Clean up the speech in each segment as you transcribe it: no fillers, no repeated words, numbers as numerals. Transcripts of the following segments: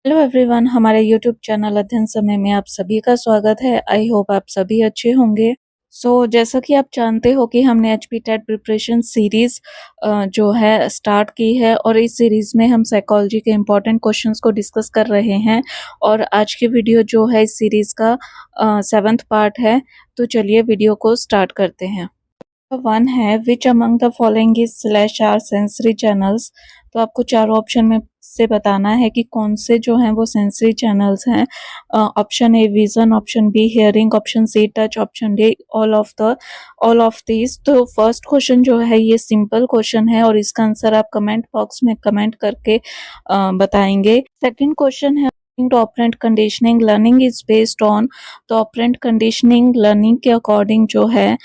Hello everyone, हमारे YouTube channel अध्ययन समय में आप सभी का स्वागत है। आई होप आप सभी अच्छे होंगे। जैसा कि आप जानते हो कि हमने एचपी टेट प्रिपरेशन सीरीज जो है स्टार्ट की है और इस सीरीज में हम साइकोलॉजी के इम्पोर्टेंट क्वेश्चंस को डिस्कस कर रहे हैं और आज की वीडियो जो है इस सीरीज का 7th पार्ट है। तो चलिए वीडियो को स्टार्ट करते हैं। वन है which among the following is slash are sensory channels. तो आपको चारों ऑप्शन में से बताना है कि कौन से जो हैं वो सेंसरी चैनल्स हैं। Option A vision, option B hearing, option C touch, option D all of these. तो फर्स्ट क्वेश्चन जो है ये सिंपल क्वेश्चन है और इसका आंसर आप कमेंट बॉक्स में कमेंट करके बताएंगे। सेकंड क्वेश्चन है to operant conditioning learning is based on। तो ऑपरेंट कंडीशनिंग लर्निंग के अकॉर्डिंग जो है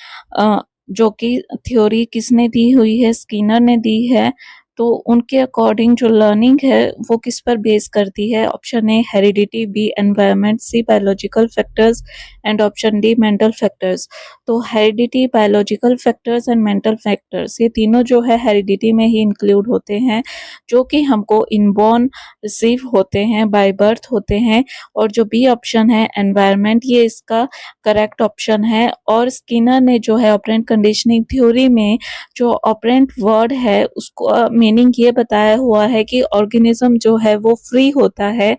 जो कि थ्योरी किसने दी हुई है, स्किनर ने दी है। तो उनके अकॉर्डिंग जो लर्निंग है वो किस पर बेस करती है। Option A heredity, B environment, C biological factors and option D mental factors. तो heredity, biological factors and mental factors ये तीनों जो है हेरिडिटी में ही इंक्लूड होते हैं, जो कि हमको इनबॉर्न रिसीव होते हैं, बाय बर्थ होते हैं। और जो बी ऑप्शन है एनवायरनमेंट, ये इसका करेक्ट ऑप्शन है। और स्किनर ने जो है ऑपरेंट कंडीशनिंग थ्योरी में जो ऑपरेंट वर्ड है उसको मीनिंग ये बताया हुआ है कि ऑर्गेनिज्म जो है वो फ्री होता है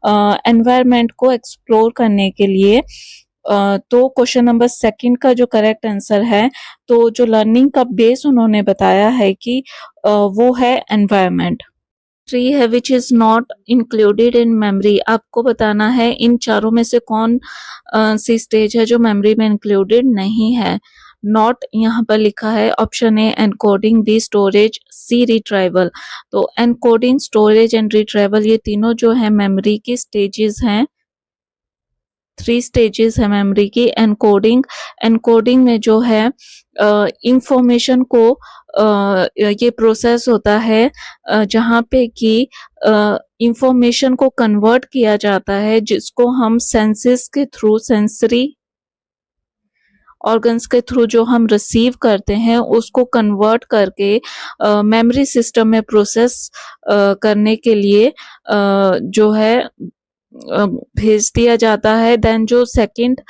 एनवायरनमेंट को एक्सप्लोर करने के लिए। तो क्वेश्चन नंबर सेकंड का जो करेक्ट आंसर है, तो जो लर्निंग का बेस उन्होंने बताया है कि वो है एनवायरनमेंट। थ्री है which is not included in memory. आपको बताना है इन चारों में से कौन सी स्टेज है जो मेमोरी में इंक्लूडेड नहीं है। नॉट यहाँ पर लिखा है। Option A encoding, B storage, C retrieval. तो एनकोडिंग, स्टोरेज एंड रिट्राइवल ये तीनों जो है मेमोरी की स्टेजेस हैं। 3 स्टेजेस है मेमोरी की। एनकोडिंग में जो है इंफॉर्मेशन को ये प्रोसेस होता है जहाँ पे कि इंफॉर्मेशन को कन्वर्ट किया जाता है, जिसको हम सेंसेस के थ्रू, सेंसरी ऑर्गन्स के थ्रू जो हम रिसीव करते हैं उसको कन्वर्ट करके मेमोरी सिस्टम में प्रोसेस करने के लिए जो है भेज दिया जाता है। देन जो सेकंड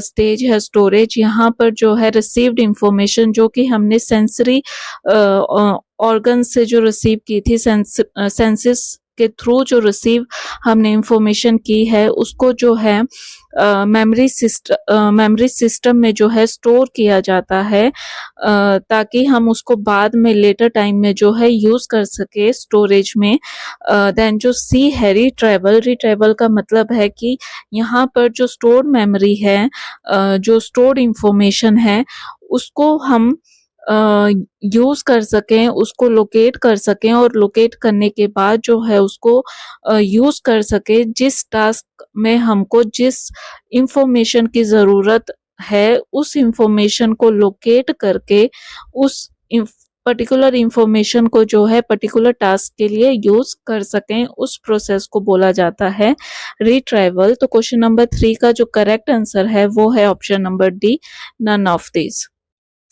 स्टेज है स्टोरेज, यहाँ पर जो है रिसीव्ड इंफॉर्मेशन जो कि हमने सेंसरी ऑर्गन से जो रिसीव की थी, सेंसेस के थ्रू जो रिसीव हमने इंफॉर्मेशन की है उसको जो है मेमोरी सिस्टम में जो है स्टोर किया जाता है ताकि हम उसको बाद में लेटर टाइम में जो है यूज कर सके स्टोरेज में। देन जो सी है रिट्राइवल का मतलब है कि यहाँ पर जो स्टोर्ड मेमोरी है, जो स्टोर्ड इंफॉर्मेशन है उसको हम यूज कर सकें, उसको लोकेट कर सकें और लोकेट करने के बाद जो है उसको यूज कर सके जिस टास्क में हमको जिस इंफॉर्मेशन की जरूरत है उस इंफॉर्मेशन को लोकेट करके उस पर्टिकुलर इंफॉर्मेशन को जो है पर्टिकुलर टास्क के लिए यूज कर सकें, उस प्रोसेस को बोला जाता है रिट्राइवल। तो क्वेश्चन नंबर 3 का जो करेक्ट आंसर है वो है option number D, none of this.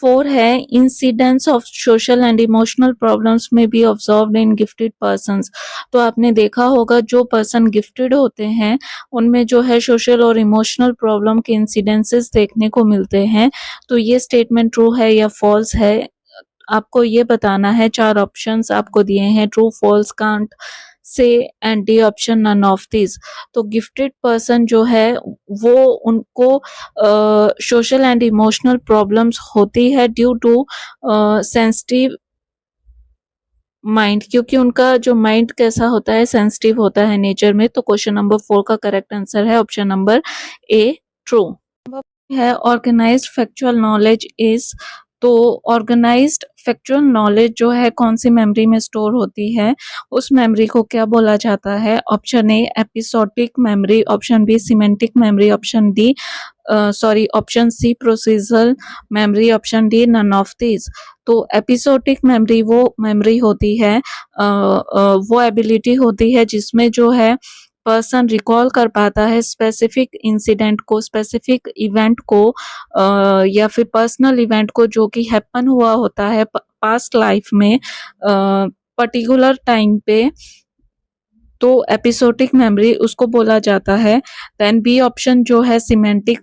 4 है incidence of social and emotional problems में be observed in gifted persons. तो आपने देखा होगा जो पर्सन गिफ्टेड होते हैं उनमें जो है सोशल और इमोशनल प्रॉब्लम के इंसिडेंसेस देखने को मिलते हैं। तो ये स्टेटमेंट ट्रू है या फॉल्स है, आपको ये बताना है। 4 ऑप्शंस आपको दिए हैं, true, false, can't say and D option none of this. तो गिफ्टेड पर्सन जो है वो उनको सोशल एंड इमोशनल प्रॉब्लम्स होती है ड्यू टू सेंसिटिव माइंड, क्योंकि उनका जो माइंड कैसा होता है, सेंसिटिव होता है नेचर में। तो क्वेश्चन नंबर 4 का करेक्ट आंसर है ऑप्शन नंबर ए, ट्रू। है ऑर्गेनाइज्ड फैक्चुअल नॉलेज इज। तो ऑर्गेनाइज्ड फैक्चुअल नॉलेज जो है कौन सी मेमोरी में स्टोर होती है, उस मेमोरी को क्या बोला जाता है। Option A episodic memory, option B semantic memory, option D option C procedural memory, option D none of this. तो एपिसोडिक मेमोरी वो मेमोरी होती है, वो एबिलिटी होती है जिसमें जो है पर्सन रिकॉल कर पाता है स्पेसिफिक इंसिडेंट को, स्पेसिफिक इवेंट को या फिर पर्सनल इवेंट को जो कि हैपन हुआ होता है पास्ट लाइफ में पर्टिकुलर टाइम पे तो एपिसोडिक मेमोरी उसको बोला जाता है। देन बी ऑप्शन जो है सिमेंटिक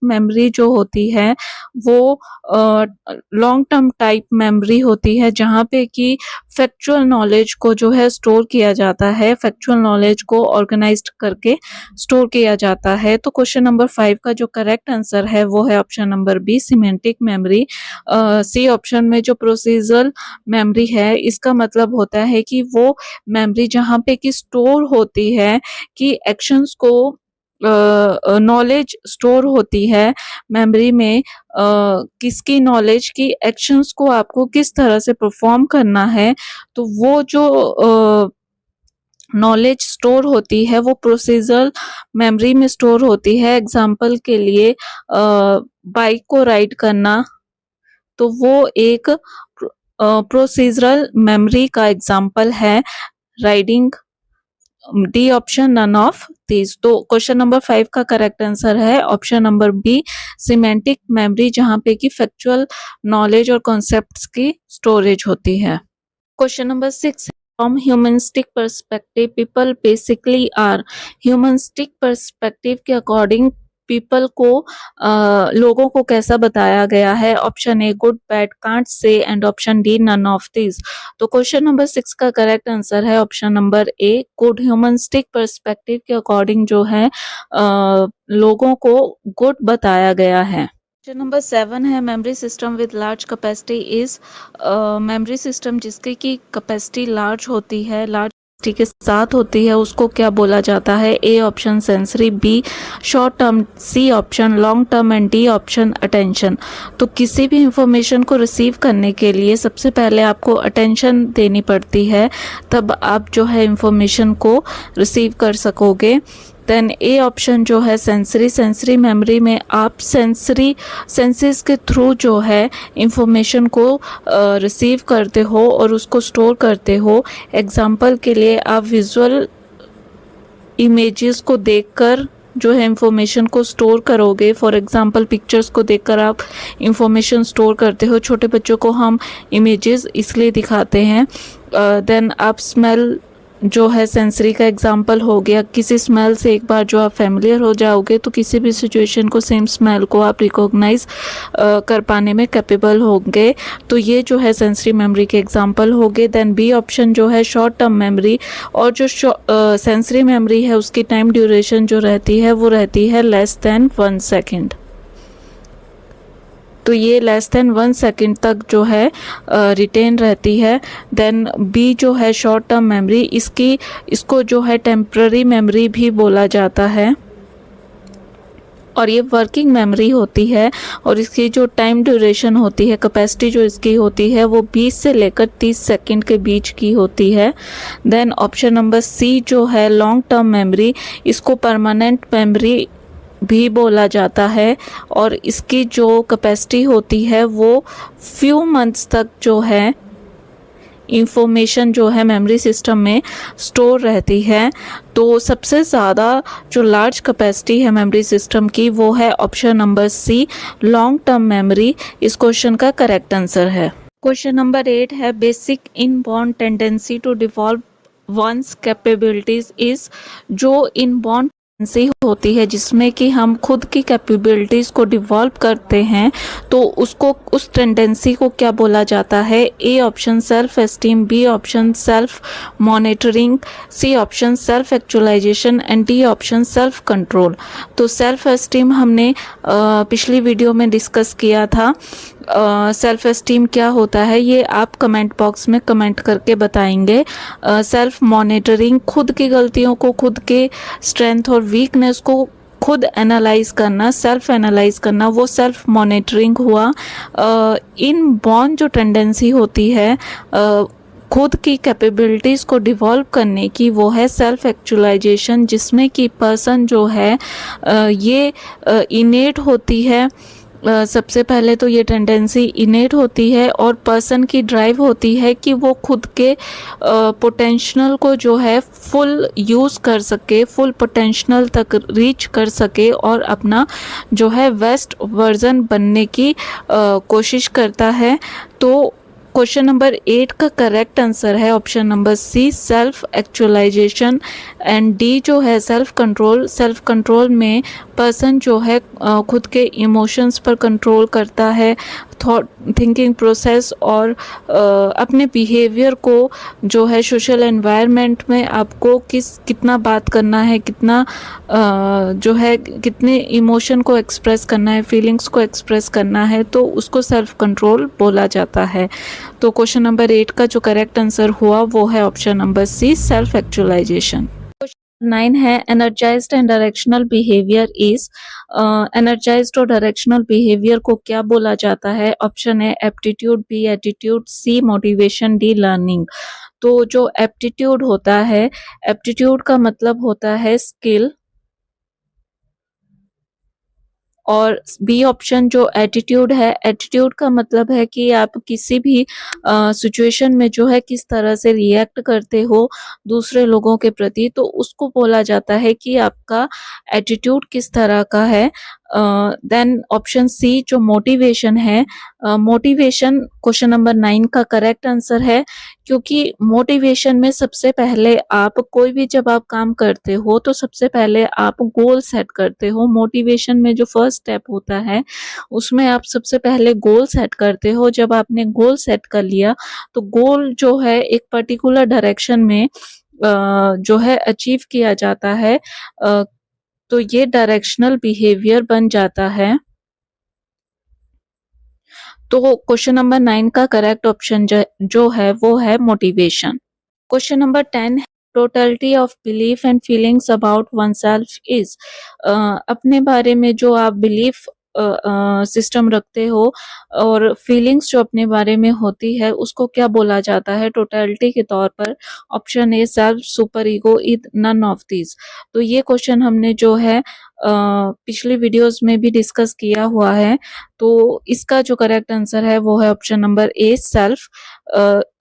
मेमोरी जो होती है वो लॉन्ग टर्म टाइप मेमोरी होती है, जहाँ पे कि फैक्चुअल नॉलेज को जो है स्टोर किया जाता है, फैक्चुअल नॉलेज को ऑर्गेनाइज्ड करके स्टोर किया जाता है। तो क्वेश्चन नंबर 5 का जो करेक्ट आंसर है वो है option number B, semantic memory. C option में जो प्रोसीजरल मेमोरी है, इसका मतलब होता है कि वो मेमोरी जहाँ पे कि स्टोर होती है कि एक्शंस को नॉलेज स्टोर होती है मेमोरी में, किसकी नॉलेज की एक्शंस को आपको किस तरह से परफॉर्म करना है, तो वो जो नॉलेज स्टोर होती है वो प्रोसीजरल मेमोरी में स्टोर होती है। एग्जाम्पल के लिए बाइक को राइड करना, तो वो एक प्रोसीजरल मेमोरी का एग्जाम्पल है। Riding, D option, none of these. तो क्वेश्चन नंबर 5 का करेक्ट आंसर है option number B, semantic memory, जहां पे कि फैक्चुअल नॉलेज और कॉन्सेप्ट्स की स्टोरेज होती है। Question number 6, from humanistic perspective people basically are. Humanistic perspective के अकॉर्डिंग पीपल को लोगों को कैसा बताया गया है? Option A good, bad, can't say, and option D none of this. तो क्वेश्चन नंबर 6 का करेक्ट आंसर है option number A, good. Humanistic perspective के अकॉर्डिंग जो है लोगों को गुड बताया गया है। क्वेश्चन नंबर 7 है, memory system with large capacity is. Memory system जिसकी की कैपेसिटी लार्ज होती है, लार्ज के साथ होती है, उसको क्या बोला जाता है? A option sensory, B short term, C option long term, and D option attention. तो किसी भी इंफॉर्मेशन को रिसीव करने के लिए सबसे पहले आपको अटेंशन देनी पड़ती है, तब आप जो है इंफॉर्मेशन को रिसीव कर सकोगे। देन ए ऑप्शन जो है सेंसरी मेमोरी में आप सेंसेस के थ्रू जो है इंफॉर्मेशन को रिसीव करते हो और उसको स्टोर करते हो। एग्जाम्पल के लिए आप विजुअल इमेजेस को देखकर जो है इंफॉर्मेशन को स्टोर करोगे। फॉर एग्जांपल पिक्चर्स को देखकर आप इंफॉर्मेशन स्टोर करते हो। छोटे बच्चों को हम इमेजेस इसलिए दिखाते हैं। देन आप स्मेल जो है सेंसरी का एग्जाम्पल हो गया। किसी स्मेल से एक बार जो आप फेमिलियर हो जाओगे तो किसी भी सिचुएशन को, सेम स्मेल को आप रिकॉग्नाइज कर पाने में कैपेबल होंगे। तो ये जो है सेंसरी मेमोरी के एग्जाम्पल हो गए। देन बी ऑप्शन जो है शॉर्ट टर्म मेमोरी, और जो सेंसरी मेमोरी है उसकी टाइम ड्यूरेशन जो रहती है वो रहती है लेस देन 1 सेकेंड। तो ये लेस देन 1 सेकेंड तक जो है रिटेन रहती है। देन बी जो है शॉर्ट टर्म मेमोरी, इसको जो है टेम्पररी मेमोरी भी बोला जाता है, और ये वर्किंग मेमोरी होती है, और इसकी जो टाइम ड्यूरेशन होती है, कैपेसिटी जो इसकी होती है वो 20 से लेकर 30 सेकंड के बीच की होती है। देन ऑप्शन नंबर सी जो है लॉन्ग टर्म मेमोरी, इसको परमानेंट मेमोरी भी बोला जाता है, और इसकी जो कैपेसिटी होती है वो फ्यू मंथ्स तक जो है इंफॉर्मेशन जो है मेमोरी सिस्टम में स्टोर रहती है। तो सबसे ज़्यादा जो लार्ज कैपेसिटी है मेमोरी सिस्टम की वो है option number C, long term memory. इस क्वेश्चन का करेक्ट आंसर है। क्वेश्चन नंबर 8 है, basic inborn tendency to develop one's capabilities is. जो इनबॉर्न टेंडेंसी होती है जिसमें कि हम खुद की कैपेबिलिटीज को डिवॉल्व करते हैं, तो उसको, उस टेंडेंसी को क्या बोला जाता है? A option self esteem, B option self monitoring, C option self actualisation, and D option self control. तो सेल्फ एस्टीम हमने पिछली वीडियो में डिस्कस किया था। सेल्फ एस्टीम क्या होता है ये आप कमेंट बॉक्स में कमेंट करके बताएंगे। सेल्फ मॉनिटरिंग, खुद की गलतियों को, खुद के स्ट्रेंथ और वीकनेस को खुद एनालाइज करना, सेल्फ एनालाइज करना, वो सेल्फ मॉनिटरिंग हुआ। इनबॉर्न जो टेंडेंसी होती है खुद की कैपेबिलिटीज़ को डिवॉल्व करने की, वो है सेल्फ एक्चुअलाइजेशन, जिसमें कि पर्सन जो है ये इनेट होती है। सबसे पहले तो ये टेंडेंसी इनेट होती है, और पर्सन की ड्राइव होती है कि वो खुद के पोटेंशियल को जो है फुल यूज़ कर सके, फुल पोटेंशियल तक रीच कर सके, और अपना जो है बेस्ट वर्जन बनने की कोशिश करता है। तो क्वेश्चन नंबर 8 का करेक्ट आंसर है option number C, self actualisation. And D जो है सेल्फ कंट्रोल। सेल्फ कंट्रोल में पर्सन जो है खुद के इमोशंस पर कंट्रोल करता है, थॉट थिंकिंग प्रोसेस और अपने बिहेवियर को जो है सोशल एनवायरनमेंट में आपको कितना बात करना है, कितना जो है कितने इमोशन को एक्सप्रेस करना है, फीलिंग्स को एक्सप्रेस करना है, तो उसको सेल्फ कंट्रोल बोला जाता है। तो क्वेश्चन नंबर 8 का जो करेक्ट आंसर हुआ वो है option number C, self actualisation. 9 है energised and directional behaviour is. Energised और डायरेक्शनल बिहेवियर को क्या बोला जाता है? ऑप्शन है aptitude, B attitude, C motivation, D learning. तो जो एप्टीट्यूड होता है, एप्टीट्यूड का मतलब होता है स्किल, और बी ऑप्शन जो एटीट्यूड है, एटीट्यूड का मतलब है कि आप किसी भी सिचुएशन में जो है किस तरह से रिएक्ट करते हो दूसरे लोगों के प्रति, तो उसको बोला जाता है कि आपका एटीट्यूड किस तरह का है। देन ऑप्शन सी जो मोटिवेशन है, मोटिवेशन क्वेश्चन नंबर 9 का करेक्ट आंसर है, क्योंकि मोटिवेशन में सबसे पहले आप कोई भी जब आप काम करते हो तो सबसे पहले आप गोल सेट करते हो। मोटिवेशन में जो फर्स्ट स्टेप होता है उसमें आप सबसे पहले गोल सेट करते हो। जब आपने गोल सेट कर लिया तो गोल जो है एक पर्टिकुलर डायरेक्शन में जो है अचीव किया जाता है, तो ये डायरेक्शनल बिहेवियर बन जाता है। तो क्वेश्चन नंबर 9 का करेक्ट ऑप्शन जो है वो है मोटिवेशन। क्वेश्चन नंबर 10 है totality of belief and feelings about one self is. अपने बारे में जो आप बिलीफ सिस्टम रखते हो और फीलिंग्स जो अपने बारे में होती है उसको क्या बोला जाता है टोटलिटी के तौर पर? Option A self, super ego, none of these. तो ये क्वेश्चन हमने जो है पिछली वीडियोस में भी डिस्कस किया हुआ है। तो इसका जो करेक्ट आंसर है वो है ऑप्शन नंबर ए, सेल्फ।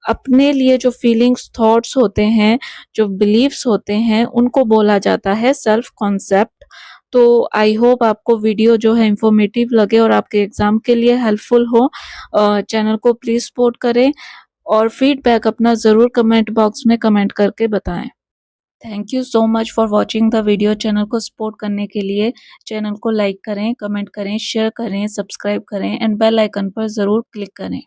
अपने लिए जो फीलिंग्स, थॉट्स होते हैं, जो बिलीव्स होते हैं, उनको बोला जाता है सेल्फ कॉन्सेप्ट। तो आई होप आपको वीडियो जो है इंफॉर्मेटिव लगे और आपके एग्जाम के लिए हेल्पफुल हो। चैनल को प्लीज सपोर्ट करें और फीडबैक अपना ज़रूर कमेंट बॉक्स में कमेंट करके बताएं। Thank you so much for watching the video. Channel को सपोर्ट करने के लिए चैनल को लाइक करें, कमेंट करें, शेयर करें, सब्सक्राइब करें एंड बेल आइकन पर ज़रूर क्लिक करें।